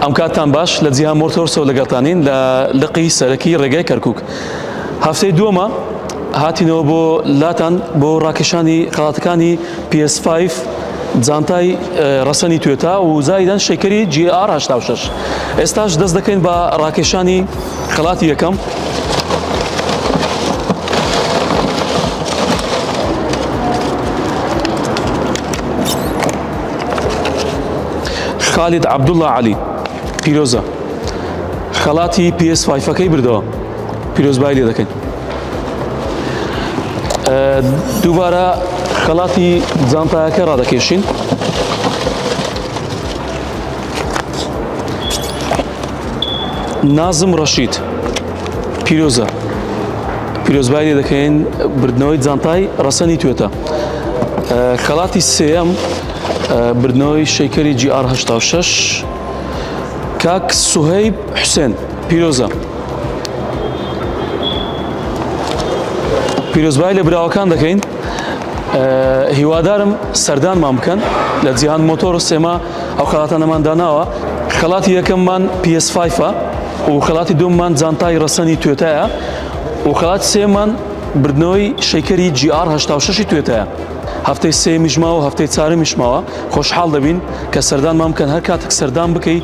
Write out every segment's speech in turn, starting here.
ئەم کاتتان باش لە جیهان مۆتۆرسەوە لەگەڵتانین لە لقی سەرەکی ڕێگای کەرکووک. هەفتەی دووەمە هاتینەوە بۆ لاتان بۆ ڕاکێشانی خەڵاتەکانی PS5 جانتای ڕەسەنی توێتا و زایدەن شەکەری GR86. ئێستاش دەست دەکەین بە ڕاکێشانی خەڵاتی یەکەم. خالد عەبدوڵڵا عەلی پیرۆزە خەڵاتی PS5ەکەی بردەوە، پیرۆزبایی لێ دەکەین. دووبارە خەڵاتی جانتایەکە ڕادەکێشین. نازم ڕەشید پیرۆزە، پیرۆزبایی لێ دەکەین بردنەوەی جانتای ڕەسەنی توێتە. خەڵاتی سێەم بردنەوەی شەیکەری GR86 کاک سوهەیب حوسێن پیرۆزە، پیرۆزبایی لە براوەکان دەکەین. هیوادارم سەردانمان بکەن لە جیهان مۆتۆرس ئێمە ئەو خەڵاتانەمان داناوە. خەڵاتی یەکەممان PS5ە و خەڵاتی دووەممان جانتای ڕەسەنی توێتایە و خەڵاتی سێمان بردنەوەی شەیکەری GR86 توێتایە. هەفتەی سێمیش ماوە و هەفتەی چارەمیش ماوە. خۆشحاڵ دەبین کە سەردانمان بکەن، هەر کاتێک سەردان بکەی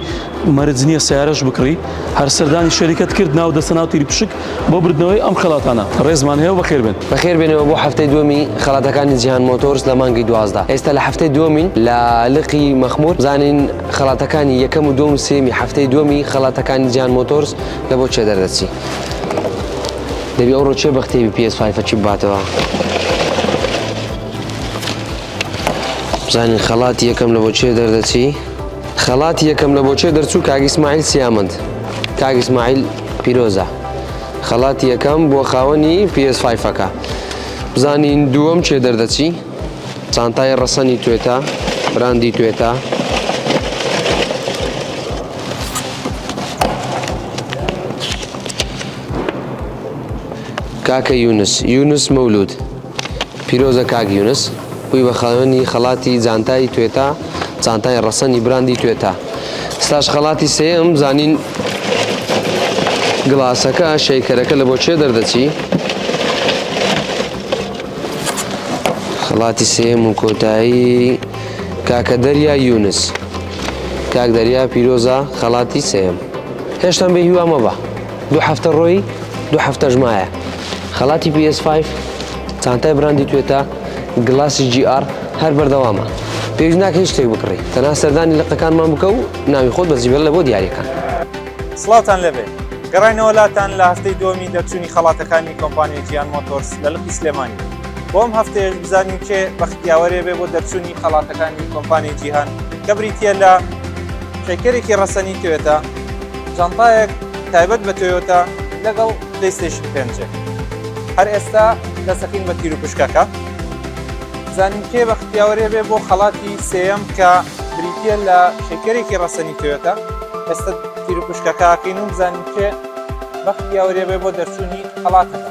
مەرج نییە سیارەش بکڕی. هەر سەردانی شەریکەت کرد ناو دەستە ناو تیری پشک بۆ بردنەوەی ئەم خەڵاتانە. ڕێزمان هەیە و بەخێر بێن. بەخێر بێنەوە بۆ هەفتەی دووەمی خەڵاتەکانی جیهان مۆتۆرس لە مانگی 12. ئێستا لە هەفتەی دووەمین لە لقی مەخموور. بزانین خەڵاتەکانی یەکەم و دووەم و سێمی هەفتەی دووەمی خەڵاتەکانی جیهان مۆتۆرس لە بۆ چێ دەردەچی. دەبی ئەوڕۆ چێ بەختێبی PS5 چی باتەوە. بزانین خەڵاتی یەکەم لە بۆ چێ دەردەچی. خەڵاتی یەکەم لە بۆ چێ دەرچوو کاک ئیسماعیل سیامەند، کاک ئیسماعیل پیرۆزە. خەڵاتی یەکەم بۆ خاوەنی PS5ەکە. بزانین دووەم چێ دەردەچی. جانتای ڕەسەنی توێتە، براندی توێتە. کاکە یونس مەولود پیرۆزە کاک یونس، بووی بە خاوەنی خەڵاتی جانتای توێتە، جانتای ڕەسەنی براندی توێتە. ستاش خەڵاتی سێم زانین گڵاسەکە شەیکەرەکە لە بۆ چێ دەردەچی. خەڵاتی سێم و کۆتایی کاکە دەریا یونس، کاک دەریا پیرۆزە خەڵاتی سێم. هێشتان بێ هیوا مەبە، دوو هەفتە ڕۆی دوو هەفتەش مایە. خەڵاتی PS5 جانتای براندی توێتە، گڵاسی GR هەر بەردەوامە. پێویست ناکە هیچ شتێک بکڕی، تەنها سەردانی لقەکانمان بکە و ناوی خۆت بەجیبەر لە بۆ دیاریەکان. سڵاتان لەبێ گەڕاینەوە لاتان لە هەفتەی دووەمی دەرچوونی خەڵاتەکانی کۆمپانیای جیهان مۆتۆرس لە لقی سلێمانی. بۆم هەفتەیەش بزانین کێ بەختیاوەرێ بێ بۆ دەرچوونی خەڵاتەکانی کۆمپانیای جیهان کە بریتیە لە شەیکەرێکی ڕەسەنی توێتە، جانتایەک تایبەت بە تۆیۆتا لەگەڵ پلەیستێشن 5. هەر ئێستا دەسەکەین بە تیر و پشکەکە. زانین کێ بەختیاوەرێ بێ بۆ خەڵاتی سێەم کە بریتیە لە شەیکەرێکی ڕەسەنی توێتە. ئێستا تیر و پشکەکەکەین و بزانین کێ بەختیاوەرێ بێ بۆ دەرچوونی خەڵاتەکە.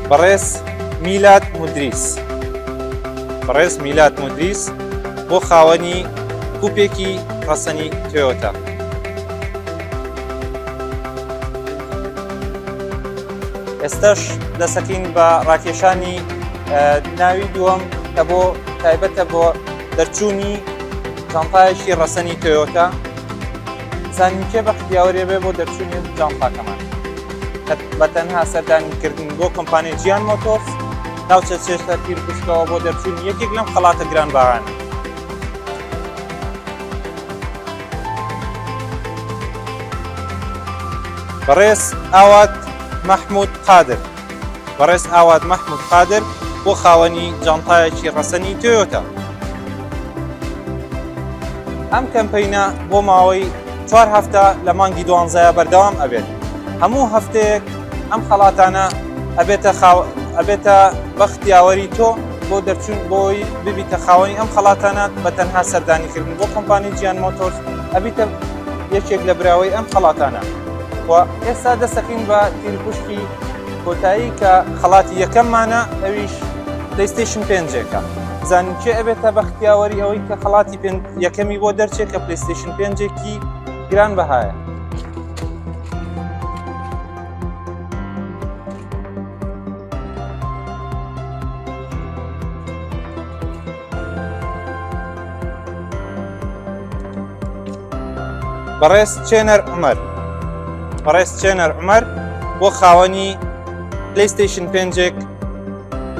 بەڕێز میلاد مودریس، بەڕێز میلاد مودریس بۆ خاوەنی کوپێکی ڕەسەنی تۆیۆتا. ئێستاش دەسەکەین بە ڕاکێشانی ناوی دووەم کە بۆ تایبەتە بۆ دەرچوونی جانتایەکی ڕەسەنی تۆیۆتا. زانین کێ بەختیاوەرێ بێ بۆ دەرچوونی جانتاکەمان کە بەتەنها سەردانیکردن بۆ کۆمپانیای جیهان مۆتۆرس ناوچە چێشتا تیر پشکەوە بۆ دەرچوونی یەکێک لەم خەڵاتە گرانبەهانە. بەڕێز ئاوات محمود قادر، بەڕێز ئاوات محمود قادر بۆ خاوەنی جانتایەکی ڕەسەنی تۆیۆتا. ئەم کەمپەینە بۆ ماوەی 4 هەفتە لە مانگی 12 بەردەوام ئەبێت. هەموو هەفتەیەک ئەم خەڵاتانە ئەبێتە بەختیاوەری تۆ بۆ دەرچوون بۆی ببیتە خاوەنی ئەم خەڵاتانە بە تەنها سەردانیکردن بۆ کۆمپانیای جیهان مۆتۆرس ئەبیتە یەکێک لە براوەی ئەم خەڵاتانە. و ئێستا دەسەکەین بە تیرپوشکی کۆتایی کە خەڵاتی یەکەممانە ئەویش پلیستیشن 5ێکە زانین چێ ئەبێتە بەختیاوەری ئەوەی کە خەڵاتی یەکەمی بۆ دەرچێت کە پلیستیشن 5ێکی گران بەهایە. بەڕێز چێنەر عومەر بۆ خاوەنی پلیستیشن 5ێک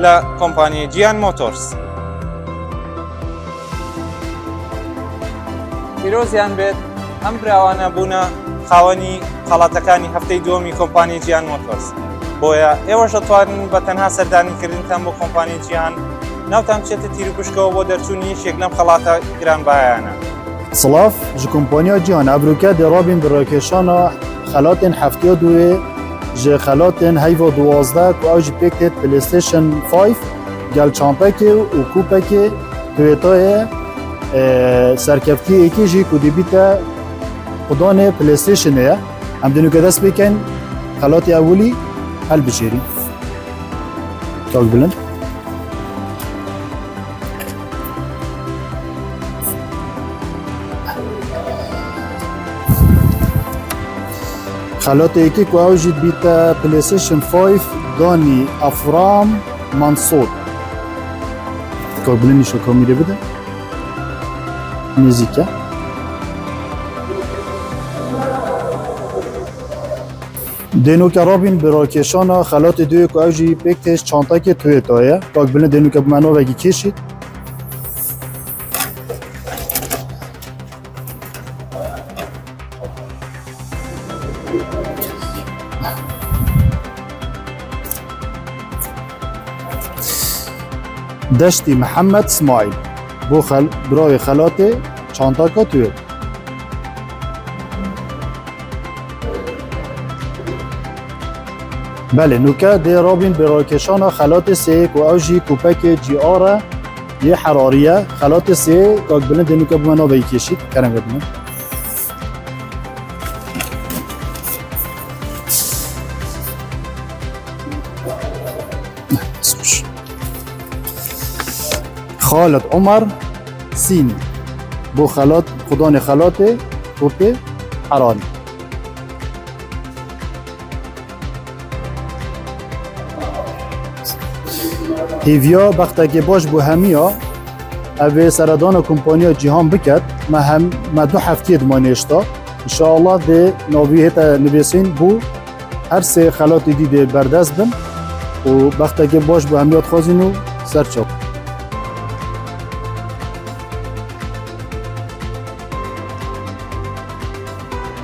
لە کۆمپانیای جیان مۆتۆرس. پیرۆزیان بێت ئەم براوانە بوونە خاوەنی خەڵاتەکانی هەفتەی دووەمی کۆمپانیای جیان مۆتۆرس. بۆیە ئێوەش دەتوانن بە تەنها سەردانیکردنتان بۆ کۆمپانیای جیهان ناوتان بچێتە تیرروپشکەوە بۆ دەرچوونی یەکێک لەم خەڵاتە گرانبەهایانە. سلاف ji kompanya Cihan Ebruke de rabin bi rakêşana xelatên heftiya duê ji xelatên heyva 12 ku ew jî pêk têt PlayStation 5 gel çampekê û kûpekê Toyota'yê serkeftiyekê jî ku dibîte xudanê PlayStationê ye em dinûke dest pêkin xelatê ewilî helbijêrin. Çok bilin. خەلاتێکی ku ew jî dibîte PlayStation 5 danî Efram Mansur. Kabulî nîşo kamîrê bide. Nêzik e. Dênûke rabîn bi rakêşana xelatê duê ku ew jî pêk têş çantakê Toyota ye. Kabulî dênûke bi me navekî kêşît. دشتی محمد اسماعیل بو برای خلاته چانتاکا توی بله نوکه دی رابین براکشان خلات سه و اوجی کوپک جی آره یه حراریه خلات سه که بلند نوکه بمنا بایی کشید کرم ببینم خالد عمر سین بو خلات خدان خلات توپی حراری هیویا بختگی باش بو همیا اوه سردان کمپانیا جیهان بکد ما 2 هفته دمانشتا انشاءالله ده ناویهت نویسین بو هر سه خلات دیده بردست بن و بختگی باش بو همیات خوازینو سرچاپ